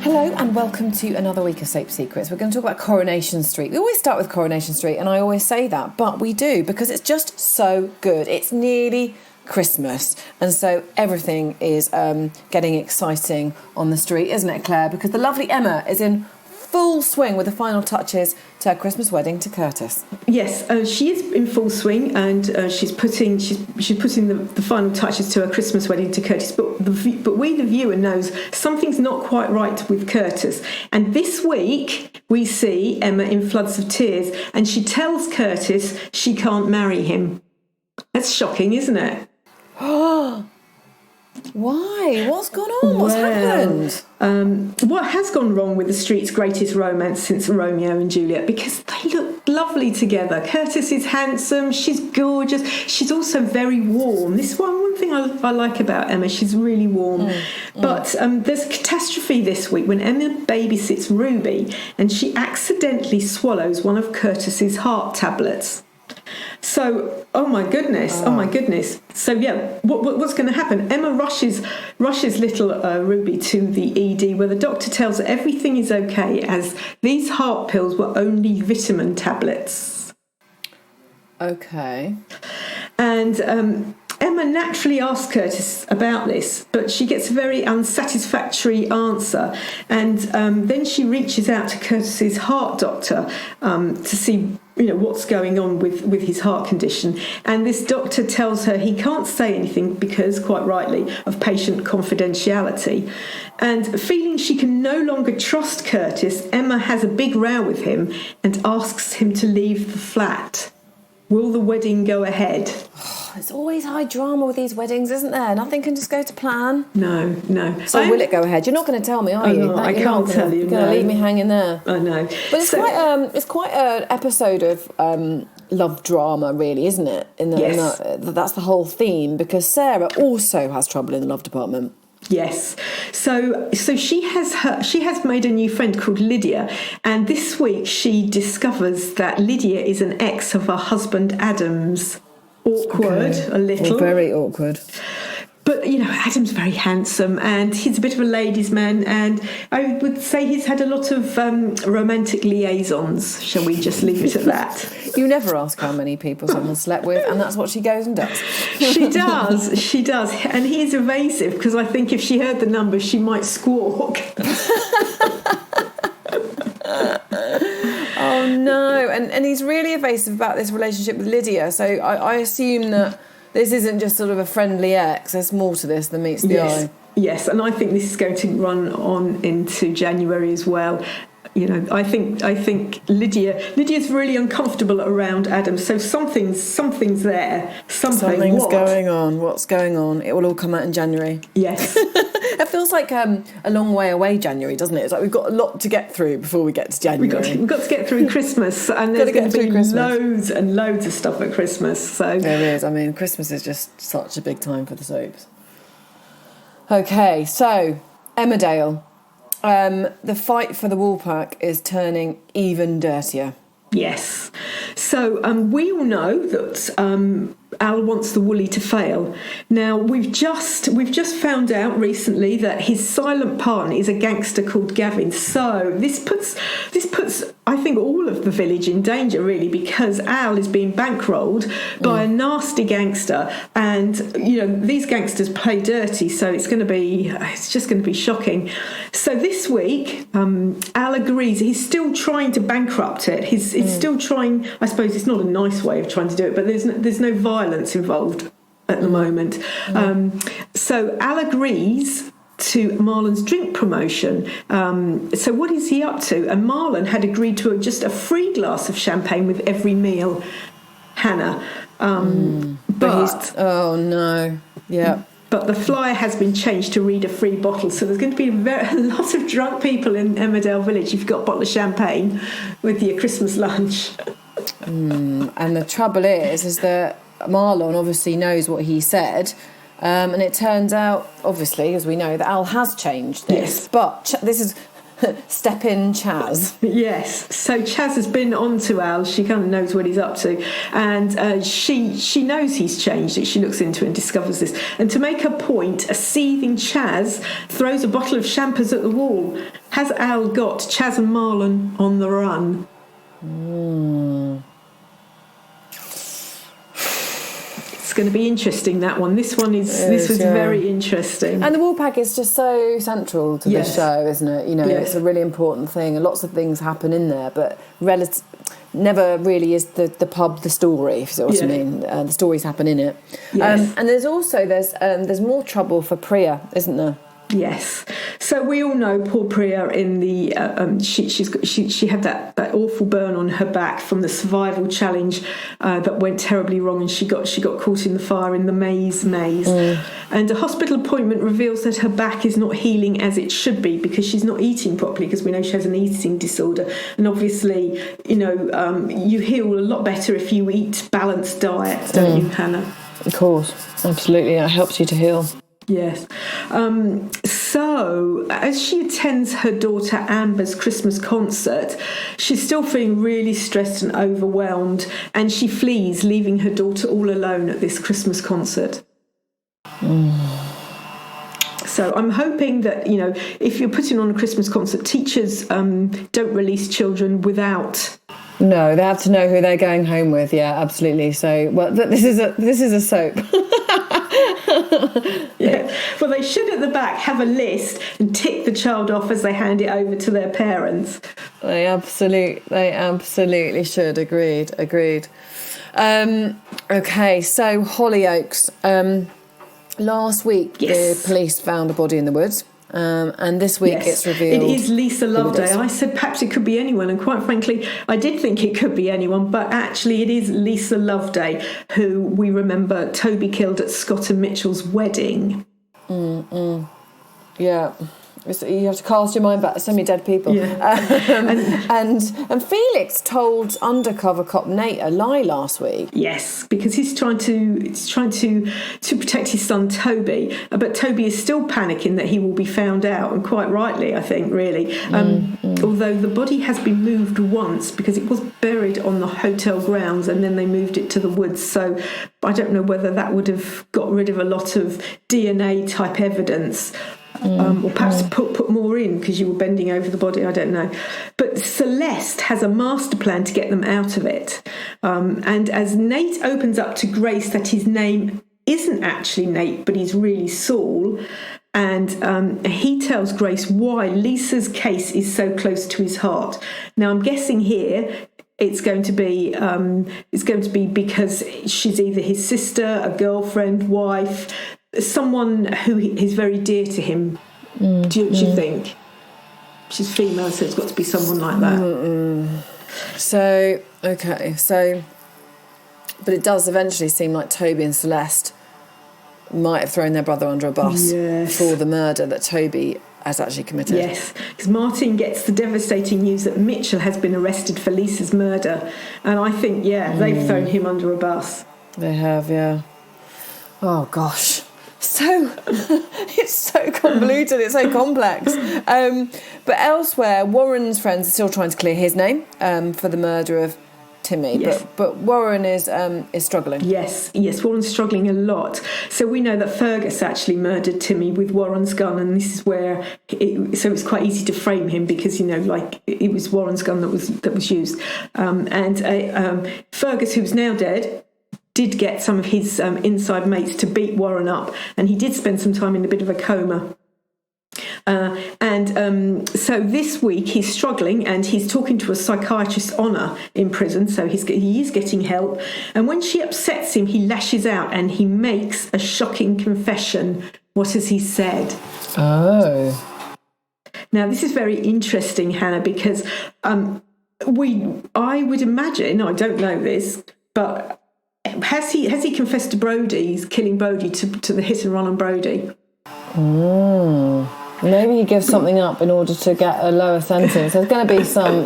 Hello and welcome to another week of Soap Secrets. We're going to talk about Coronation Street. We always start with Coronation Street and I always say that, but we do because it's just so good. It's nearly Christmas and so everything is getting exciting on the street, isn't it, Claire? Because the lovely Emma is in full swing with the final touches to her Christmas wedding to Curtis. Yes, she is in full swing and she's putting the final touches to her Christmas wedding to Curtis. But we, the viewer, knows something's not quite right with Curtis. And this week we see Emma in floods of tears, and she tells Curtis she can't marry him. That's shocking, isn't it? Why? What's gone on? What's happened? What has gone wrong with the street's greatest romance since Romeo and Juliet? Because they look lovely together. Curtis is handsome, she's gorgeous, she's also very warm. This one thing I like about Emma, she's really warm. But there's a catastrophe this week when Emma babysits Ruby and she accidentally swallows one of Curtis's heart tablets. So, oh my goodness. So, yeah, what's going to happen? Emma rushes little Ruby to the ED where the doctor tells her everything is okay as these heart pills were only vitamin tablets. Okay. And Emma naturally asks Curtis about this, but she gets a very unsatisfactory answer. And then she reaches out to Curtis's heart doctor to see what's going on with his heart condition. And this doctor tells her he can't say anything because, quite rightly, of patient confidentiality. And feeling she can no longer trust Curtis, Emma has a big row with him and asks him to leave the flat. Will the wedding go ahead? There's always high drama with these weddings, isn't there? Nothing can just go to plan. No. So will it go ahead? You're not going to tell me, are you? No, I can't tell you. You're going to leave me hanging there. I know. But it's quite an episode of love drama, really, isn't it? Yes. That's the whole theme, because Sarah also has trouble in the love department. Yes. So she has made a new friend called Lydia, and this week she discovers that Lydia is an ex of her husband Adam's. Awkward, okay. A little. Well, very awkward. But, Adam's very handsome and he's a bit of a ladies' man, and I would say he's had a lot of romantic liaisons. Shall we just leave it at that? You never ask how many people someone slept with, and that's what she goes and does. She does. And he is evasive because I think if she heard the number, she might squawk. Oh no, and he's really evasive about this relationship with Lydia, so I assume that this isn't just sort of a friendly ex, there's more to this than meets the eye. Yes, and I think this is going to run on into January as well. I think Lydia's really uncomfortable around Adam, so something's there. Something's going on. What's going on? It will all come out in January. Yes. It feels like a long way away, January, doesn't it? It's like we've got a lot to get through before we get to January. We've got to get through Christmas, and there's going to be loads and loads of stuff at Christmas. So there is. I mean, Christmas is just such a big time for the soaps. Okay, so Emmerdale. The fight for the Woolpack is turning even dirtier. Yes. So we all know that Al wants the Woolly to fail. Now we've just found out recently that his silent partner is a gangster called Gavin. So this puts I think all of the village in danger, really, because Al is being bankrolled by a nasty gangster, and these gangsters play dirty, so it's just going to be shocking. So this week Al agrees. He's still trying to bankrupt it. He's still trying. I suppose it's not a nice way of trying to do it, but there's no violence involved at the moment. So Al agrees to Marlon's drink promotion. So what is he up to? And Marlon had agreed to just a free glass of champagne with every meal, Hannah. But oh no, yeah. But the flyer has been changed to read a free bottle, so there's going to be a lot of drunk people in Emmerdale Village if you've got a bottle of champagne with your Christmas lunch. And the trouble is that Marlon obviously knows what he said, and it turns out, obviously, as we know, that Al has changed this. Yes. But this is step in Chaz. Yes, so Chaz has been on to Al. She kind of knows what he's up to, and she knows he's changed it. She looks into it and discovers this, and to make her point, a seething Chaz throws a bottle of champers at the wall. has Al got Chaz and Marlon on the run? It's going to be interesting, that one. This was very interesting. And the Woolpack is just so central to the show, isn't it? You know, it's a really important thing, and lots of things happen in there, but never really is the pub the story, if you see what I mean. The stories happen in it. Yes. And there's more trouble for Priya, isn't there? Yes. So we all know poor Priya in the she had that awful burn on her back from the survival challenge that went terribly wrong, and she got caught in the fire in the maze. And a hospital appointment reveals that her back is not healing as it should be because she's not eating properly, because we know she has an eating disorder. And obviously, you heal a lot better if you eat balanced diet, don't you, Hannah? Of course, absolutely. It helps you to heal. Yes. So as she attends her daughter Amber's Christmas concert, she's still feeling really stressed and overwhelmed, and she flees, leaving her daughter all alone at this Christmas concert. So I'm hoping that, if you're putting on a Christmas concert, teachers don't release children without... No, they have to know who they're going home with. Yeah, absolutely. So, well, this is a soap. Yeah. Well, they should at the back have a list and tick the child off as they hand it over to their parents. They absolutely should. Agreed. Okay, so Hollyoaks. Last week, the police found a body in the woods. And this week it's revealed... It is Lisa Loveday. I said perhaps it could be anyone, and quite frankly, I did think it could be anyone, but actually it is Lisa Loveday, who we remember Toby killed at Scott and Mitchell's wedding. Yeah. You have to cast your mind back. There's so many dead people. Yeah. And Felix told undercover cop Nate a lie last week. Yes, because he's trying to protect his son Toby, but Toby is still panicking that he will be found out, and quite rightly, I think, really. Although the body has been moved once because it was buried on the hotel grounds, and then they moved it to the woods. So I don't know whether that would have got rid of a lot of DNA type evidence. Or perhaps put more in because you were bending over the body, I don't know. But Celeste has a master plan to get them out of it. And as Nate opens up to Grace that his name isn't actually Nate, but he's really Saul, and he tells Grace why Lisa's case is so close to his heart. Now, I'm guessing here it's going to be because she's either his sister, a girlfriend, wife, someone who is very dear to him. Do you think? She's female, so it's got to be someone like that. So, but it does eventually seem like Toby and Celeste might have thrown their brother under a bus for the murder that Toby has actually committed. Yes, because Martin gets the devastating news that Mitchell has been arrested for Lisa's murder, and I think, they've thrown him under a bus. They have, yeah. Oh, gosh. So it's so convoluted, it's so complex. But elsewhere, Warren's friends are still trying to clear his name for the murder of Timmy. Yes. But Warren is struggling. Yes, Warren's struggling a lot. So we know that Fergus actually murdered Timmy with Warren's gun, and this is where it's quite easy to frame him because it was Warren's gun that was used. Fergus, who's now dead, did get some of his inside mates to beat Warren up, and he did spend some time in a bit of a coma. So this week he's struggling, and he's talking to a psychiatrist, Honor, in prison, so he is getting help. And when she upsets him, he lashes out and he makes a shocking confession. What has he said? Oh. Now, this is very interesting, Hannah, because I would imagine, I don't know this, but... Has he confessed to Brodie, killing Brodie, to the hit and run on Brodie? Maybe he gives something up in order to get a lower sentence. There's going to be some,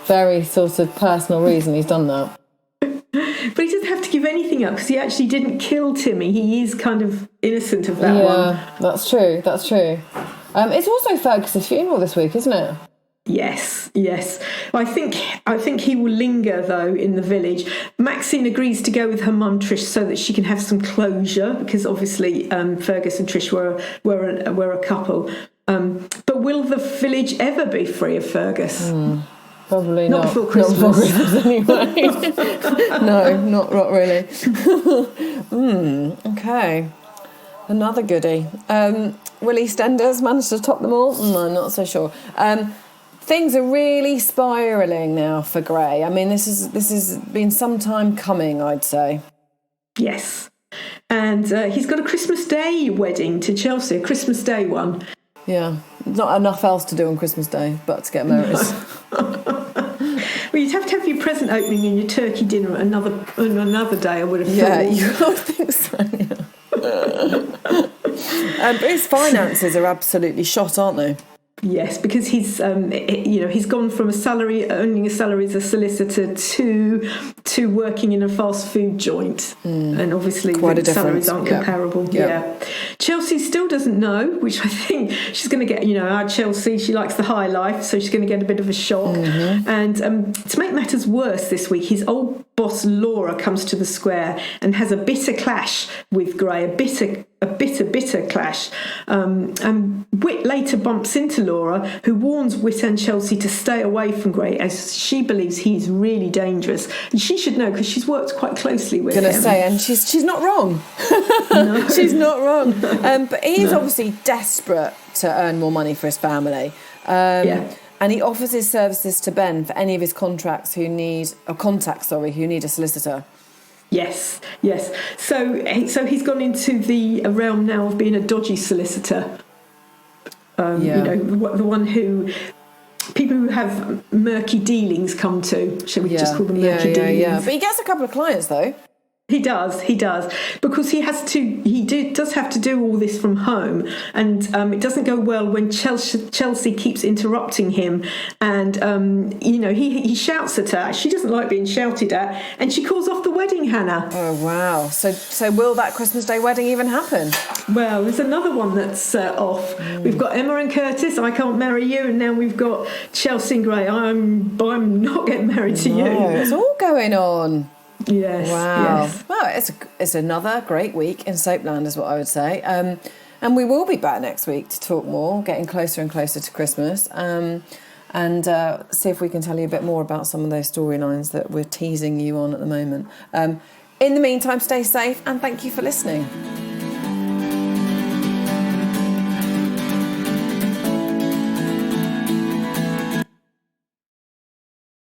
very sort of personal reason he's done that. But he doesn't have to give anything up because he actually didn't kill Timmy. He is kind of innocent of that one. Yeah, that's true. It's also Fergus's funeral this week, isn't it? Yes. I think he will linger, though, in the village. Maxine agrees to go with her mum, Trish, so that she can have some closure, because obviously Fergus and Trish were a couple. But will the village ever be free of Fergus? Probably Not not. before Christmas. Not before Christmas anyway. No, not really. Okay. Another goodie. Will EastEnders manage to top them all? I'm not so sure. Things are really spiralling now for Gray. I mean, this has been some time coming, I'd say. Yes. And he's got a Christmas Day wedding to Chelsea, a Christmas Day one. Yeah. Not enough else to do on Christmas Day but to get married. Well, you'd have to have your present opening and your turkey dinner on another day, I would have thought. Yeah, you would think so, yeah. But his finances are absolutely shot, aren't they? Yes, because he's gone from earning a salary as a solicitor to working in a fast food joint, and obviously the salaries aren't comparable. Yeah. Chelsea still doesn't know, which I think she's going to get. Our Chelsea, she likes the high life, so she's going to get a bit of a shock. And to make matters worse, this week his old boss Laura comes to the square and has a bitter clash with Gray, a bitter clash. And Whit later bumps into Laura, who warns Whit and Chelsea to stay away from Gray, as she believes he's really dangerous. And she should know, because she's worked quite closely with him. Going to say, and she's not wrong. No. She's not wrong. But he's obviously desperate to earn more money for his family. And he offers his services to Ben for any of his contacts who need a solicitor. Yes. So he's gone into the realm now of being a dodgy solicitor. The one who people who have murky dealings come to. Shall we just call them murky dealings? Yeah. But he gets a couple of clients though. He does, because he does have to do all this from home, and it doesn't go well when Chelsea keeps interrupting him, and he shouts at her. She doesn't like being shouted at, and she calls off the wedding, Hannah. Oh wow! So will that Christmas Day wedding even happen? Well, there's another one that's off. We've got Emma and Curtis. I can't marry you, and now we've got Chelsea and Gray. I'm not getting married to you. It's all going on. Yes. Wow. Yes. Well, it's another great week in Soapland, is what I would say. And we will be back next week to talk more, getting closer and closer to Christmas, and see if we can tell you a bit more about some of those storylines that we're teasing you on at the moment. In the meantime, stay safe and thank you for listening.